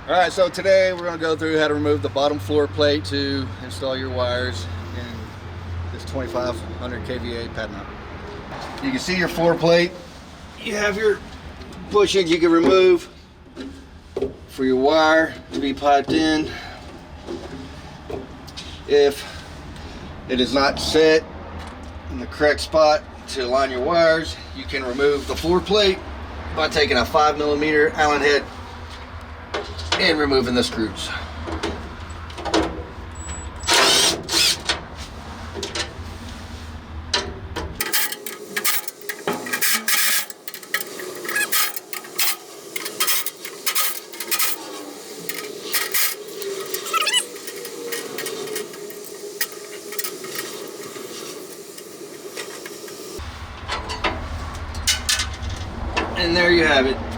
All right, so today we're going to go through how to remove the bottom floor plate to install your wires in this 2500 kVA pad mount. You can see your floor plate. You have your bushings you can remove for your wire to be piped in. If it is not set in the correct spot to align your wires, you can remove the floor plate by taking a 5mm Allen head and removing the screws. And there you have it.